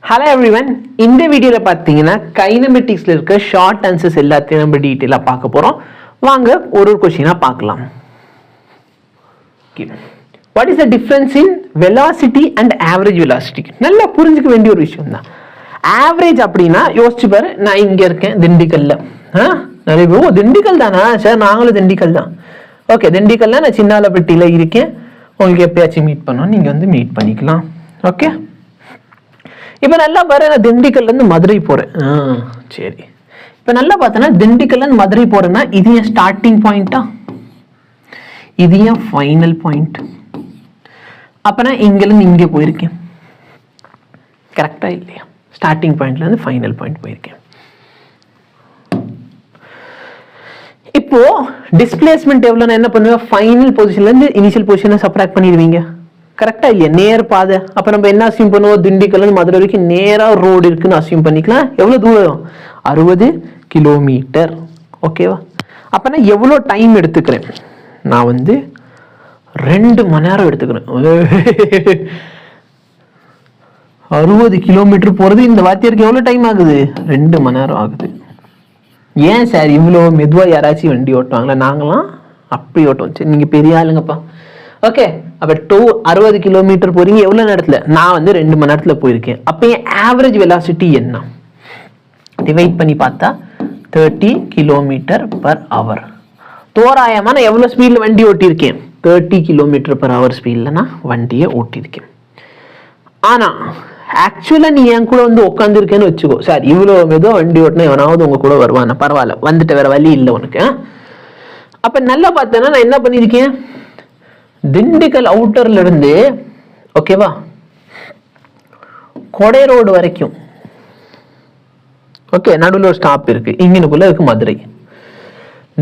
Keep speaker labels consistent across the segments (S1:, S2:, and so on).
S1: Hello everyone, இந்த வீடியோவில் பார்த்தீங்கன்னா கைனமெட்டிக்ஸில் இருக்க ஷார்ட் ஆன்சர்ஸ் எல்லாத்தையும் நம்ம டீட்டெயிலாக பார்க்க போகிறோம். வாங்க ஒரு கொஸ்டினாக பார்க்கலாம். What is the difference in velocity and average velocity? நல்லா புரிஞ்சுக்க வேண்டிய ஒரு விஷயம் தான். ஆவரேஜ் அப்படின்னா யோசிச்சு பாரு, நான் இங்கே இருக்கேன் திண்டுக்கல்ல. நிறைய பேர் திண்டுக்கல் தானா சார், நாங்களும் திண்டுக்கல் தான். ஓகே, திண்டுக்கல்ல நான் சின்னாலப்பட்டியில் இருக்கேன். உங்களுக்கு எப்பயாச்சும் மீட் பண்ணோம், நீங்கள் வந்து மீட் பண்ணிக்கலாம். ஓகே, இப்போ நல்லா பாரு, நான் திண்டுக்கல்லேருந்து மதுரை போகிறேன். சரி, இப்போ நல்லா பார்த்தோன்னா திண்டுக்கல்லேருந்து மதுரை போகிறேன்னா இது என் ஸ்டார்டிங் பாயிண்ட்டா, இது என் ஃபைனல் பாயிண்ட். அப்போ நான் இங்கேருந்து இங்கே போயிருக்கேன், கரெக்டாக இல்லையா? ஸ்டார்டிங் பாயிண்ட்லேருந்து ஃபைனல் பாயிண்ட் போயிருக்கேன். இப்போ டிஸ்பிளேஸ்மெண்ட் எவ்வளோ, நான் என்ன பண்ணுவேன், ஃபைனல் பொசிஷன்லேருந்து இனிஷியல் பொசிஷனை சப்ராக்ட் பண்ணிடுவீங்க, கரெக்டா இல்லையா? நேர் பாதை. அப்ப நம்ம என்ன அசியூம் பண்ணுவோம், திண்டுக்கல்ல மதுரை வரைக்கும் நேரா ரோடு இருக்குன்னு அசியூம் பண்ணிக்கலாம். எவ்வளவு தூரம்? 60 கிலோமீட்டர். ஓகேவா? அப்ப நான் எவ்வளவு டைம் எடுத்துக்கிறேன்? நான் வந்து 2 மணி நேரம் எடுத்துக்கிறேன். 60 கிலோமீட்டர் போறது இந்த வாத்தியாருக்கு எவ்வளவு டைம் ஆகுது? 2 மணி நேரம் ஆகுது. ஏன் சார் இவ்வளவு மெதுவா யாராச்சும் வண்டி ஓட்டுவாங்களா? நாங்களாம் அப்படி ஓட்டுவோம். சரி, நீங்க பெரிய ஆளுங்கப்பா. ஓகே, அப்போ 60 கிலோமீட்டர் போறீங்க எவ்வளோ நேரத்தில்? நான் வந்து 2 மணி நேரத்தில் போயிருக்கேன். அப்போ என் ஆவரேஜ் வெலாசிட்டி என்ன? டிவைட் பண்ணி பார்த்தா 30 கிலோமீட்டர் பர் ஹவர். தோராயமாக நான் எவ்வளோ ஸ்பீடில் வண்டி ஓட்டியிருக்கேன்? 30 கிலோமீட்டர் பர் ஹவர் ஸ்பீடில் நான் வண்டியை ஓட்டியிருக்கேன். ஆனால் ஆக்சுவலாக நீ என் கூட வந்து உட்காந்துருக்கேன்னு வச்சுக்கோ. சார் இவ்வளோ மெதுவாக வண்டி ஓட்டினா எவனாவது உங்க கூட வருவானா? பரவாயில்ல, வந்துட்டு வேற வழி இல்லை உனக்கு. அப்போ நல்லா பார்த்தேன்னா நான் என்ன பண்ணியிருக்கேன், திண்டுக்கல் அவுட்டர்ல இருந்து ஓகேவா கொடை ரோடு வரைக்கும், ஓகே, நடுவில் ஒரு ஸ்டாப் இருக்கு, இங்கனுக்குள்ள இருக்கு மதுரை.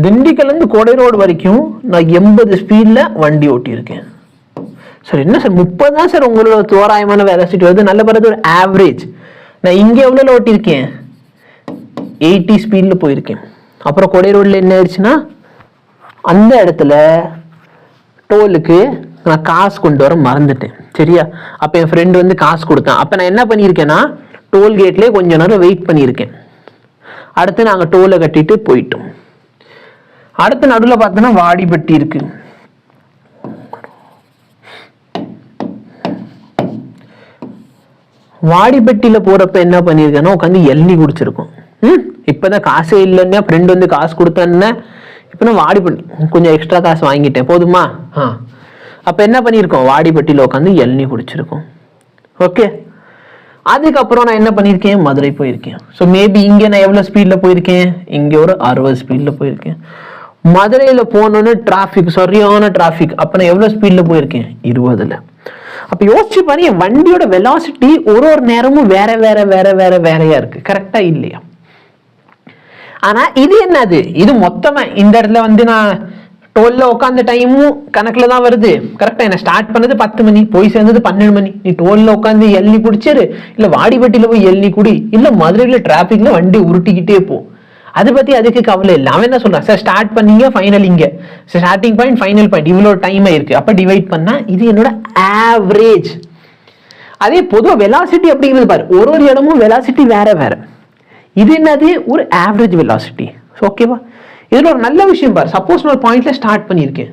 S1: திண்டுக்கல்ல இருந்து கொடை ரோடு வரைக்கும் நான் 80 ஸ்பீட்ல வண்டி ஓட்டி இருக்கேன். சார் என்ன சார் 30 தான் சார் உங்களோட தோராயமான வெலாசிட்டி வருது? நல்ல பிறகு ஒரு ஆவரேஜ். நான் இங்க எவ்வளவு ஓட்டியிருக்கேன்? 80 ஸ்பீட்ல போயிருக்கேன். அப்புறம் கொடை ரோட்ல என்ன ஆயிடுச்சுன்னா அந்த இடத்துல டோலுக்கு நான் காசு கொண்டு வர மறந்துட்டேன். சரியா? அப்போ என் ஃப்ரெண்டு வந்து காசு கொடுத்தான். அப்போ நான் என்ன பண்ணியிருக்கேன்னா டோல்கேட்லேயே கொஞ்ச நேரம் வெயிட் பண்ணியிருக்கேன். அடுத்து நாங்கள் டோலை கட்டிட்டு போயிட்டோம். அடுத்த நடுவில் பார்த்தோன்னா வாடிப்பட்டி இருக்கு. வாடிப்பட்டியில் போகிறப்ப என்ன பண்ணியிருக்கேன்னா உட்காந்து எள்ளி குடிச்சிருக்கோம். இப்போதான் காசே இல்லைன்னா ஃப்ரெண்டு வந்து காசு கொடுத்தான்னு இப்போ நான் வாடிப்பட்டி கொஞ்சம் எக்ஸ்ட்ரா காசு வாங்கிட்டேன், போதுமா? அப்போ என்ன பண்ணியிருக்கோம், வாடிப்பட்டியில் உட்காந்து எள்ளி குடிச்சிருக்கோம். ஓகே, அதுக்கப்புறம் நான் என்ன பண்ணியிருக்கேன், மதுரை போயிருக்கேன். ஸோ மேபி இங்கே நான் எவ்வளோ ஸ்பீடில் போயிருக்கேன்? இங்கே ஒரு 60 ஸ்பீடில் போயிருக்கேன். மதுரையில் போனோன்னு டிராஃபிக், சரியான டிராஃபிக். அப்போ நான் எவ்வளோ ஸ்பீடில் போயிருக்கேன்? 20ல். அப்போ யோசிச்சு பாரு, என் வண்டியோட வெலாசிட்டி ஒரு நேரமும் வேற வேற வேற வேற வேறையா இருக்கு, கரெக்டா இல்லையா? ஆனா இது என்னது, இது மொத்தமா இந்த இடத்துல வந்து நான் டோல்ல உட்காந்த டைமும் கணக்குல தான் வருது, கரெக்டா? என்ன ஸ்டார்ட் பண்ணது 10 மணி, போய் சேர்ந்தது 12 மணி. நீ டோல்ல உட்காந்து எள்ளி குடிச்சிரு, இல்ல வாடிப்பட்டியில போய் எள்ளி குடி, இல்ல மதுரையில டிராபிக்ல வண்டி உருட்டிக்கிட்டே போ, அதை பத்தி அதுக்கு கவலை இல்லை. அவன் என்ன சொல்றான், சார் ஸ்டார்ட் பண்ணீங்க ஃபைனல் இங்க, ஸ்டார்டிங் பாயிண்ட் ஃபைனல் பாயிண்ட் இவ்வளவு டைம் ஆயிருக்கு. அப்ப டிவைட் பண்ணா இது என்னோட ஆவரேஜ். அதே பொதுவாக வெலாசிட்டி அப்படிங்கிறது பாரு, ஒரு இடமும் வெலாசிட்டி வேற வேற. இது என்னது, ஒரு ஆவரேஜ் வெலாசிட்டி. ஓகேவா? இதுல ஒரு நல்ல விஷயம் பாரு, சப்போஸ் நான் ஒரு பாயிண்ட்ல ஸ்டார்ட் பண்ணியிருக்கேன்,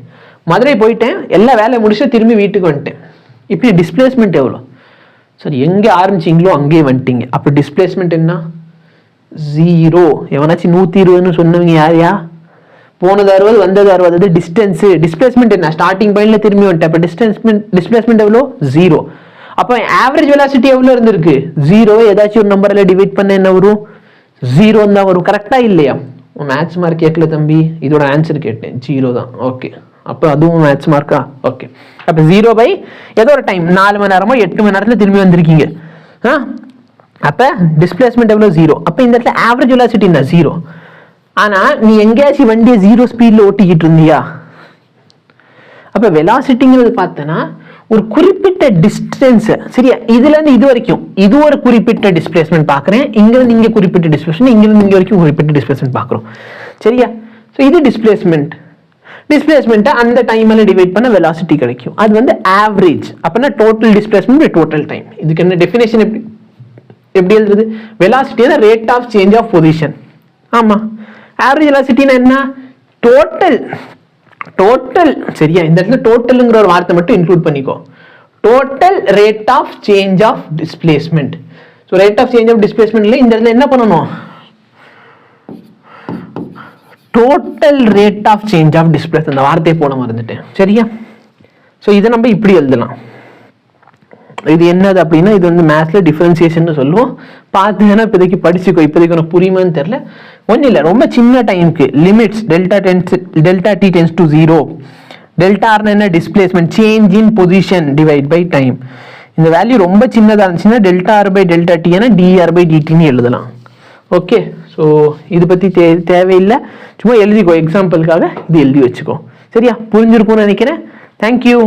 S1: மதுரை போயிட்டேன், எல்லா வேலையை முடிச்சுட்டு திரும்பி வீட்டுக்கு வந்துட்டேன். இப்படி டிஸ்பிளேஸ்மெண்ட் எவ்வளோ? சரி, எங்க ஆரம்பிச்சிங்களோ அங்கேயே வந்துட்டீங்க. அப்போ டிஸ்பிளேஸ்மெண்ட் என்ன? 0. எவனாச்சும் 120ன்னு சொன்னவங்க யாரையா? போனது 60, வந்தது 60. அது டிஸ்டன்ஸ். டிஸ்பிளேஸ்மெண்ட் என்ன? ஸ்டார்டிங் பாயிண்ட்ல திரும்பி வந்துட்டேன். அப்போ டிஸ்பிளேஸ்மெண்ட் எவ்வளோ? 0. அப்போ ஆவரேஜ் வெலாசிட்டி எவ்வளோ இருந்திருக்கு? 0. ஏதாச்சும் ஒரு நம்பர்ல டிவைட் பண்ண என்ன வரும்? 0 தான் வரும், கரெக்டா இல்லையா? மேத்ஸ் மார்க் கேட்கல தம்பி, இதோட ஆன்சர் கேட்டேன், 0 தான். ஓகே, அப்போ அதுவும் மேத்ஸ் மார்க்கா? ஓகே, அப்போ 0 பை ஏதோ ஒரு டைம் 4 மணி நேரமோ 8 மணி நேரத்துல திரும்பி வந்திருக்கீங்க. அப்ப டிஸ்பிளேஸ்மெண்ட் எவ்வளோ? 0. அப்போ இந்த இடத்துல ஆவரேஜ் வெலாசிட்டி என்ன? 0. ஆனா நீ எங்கேயாச்சும் வண்டியை 0 ஸ்பீட்ல ஓட்டிக்கிட்டு இருந்தியா? அப்ப வெலாசிட்டிங்கிறது பார்த்தனா ஒரு குறிப்பிட்ட டிஸ்டன்ஸ், சரியா? இதுல இருந்து இது வரைக்கும் இது ஒரு குறிப்பிட்ட டிஸ்பிளேஸ்மெண்ட் பாக்குறேன், இங்க இருந்து இங்க குறிப்பிட்ட டிஸ்பிளேஸ்மெண்ட், இங்க இருந்து இங்க வரைக்கும் குறிப்பிட்ட டிஸ்பிளேஸ்மெண்ட் பாக்குறோம், சரியா? ஸோ இது டிஸ்பிளேஸ்மெண்ட். டிஸ்பிளேஸ்மெண்ட்டை அந்த டைம்ல டிவைட் பண்ண வெலாசிட்டி கிடைக்கும், அது வந்து ஆவரேஜ். அப்படின்னா total displacement by total time. இதுக்கு என்ன டெஃபினேஷன் எப்படி எப்படி எழுதுறது? வெலாசிட்டி தான் rate of change of position. ஆமா, ஆவரேஜ் வெலாசிட்டினா என்ன? டோட்டல் சரியா? இந்த இடத்துல டோட்டல்ங்கிற ஒரு வார்த்தை மட்டும் இன்க்ளூட் பண்ணிக்கோ. Total rate of change of displacement. So rate of change of டிஸ்பிளேஸ்மெண்ட்ல இந்த இடத்துல என்ன பண்ணணும்? Total rate of change of displacement, அந்த வார்த்தையை போட மறந்துட்டேன் சரியா? ஸோ இதை நம்ம இப்படி எழுதலாம். இது என்னது அப்படின்னா, இது வந்து மேத்ஸ்ல டிஃபரன்சியேஷன் சொல்லுவோம். பார்த்தீங்கன்னா இப்போதைக்கு படிச்சுக்கோ. இப்போதைக்கு உனக்கு புரியுமான்னு தெரியல. ஒன்றும் இல்லை, ரொம்ப சின்ன டைமுக்கு limits delta T tends to 0. Delta ஆர்னா என்ன? Displacement, change in position divide by time. இந்த வேல்யூ ரொம்ப சின்னதாக இருந்துச்சுன்னா டெல்டா ஆர் பை டெல்டா டினா டிஆர் பை டிடின்னு எழுதலாம். ஓகே, ஸோ இது பற்றி தேவையில்லை, சும்மா எழுதிக்கோ, எக்ஸாம்பிளுக்காக இது எழுதி வச்சுக்கோ சரியா? புரிஞ்சிருக்கும்னு நினைக்கிறேன். தேங்க்யூ.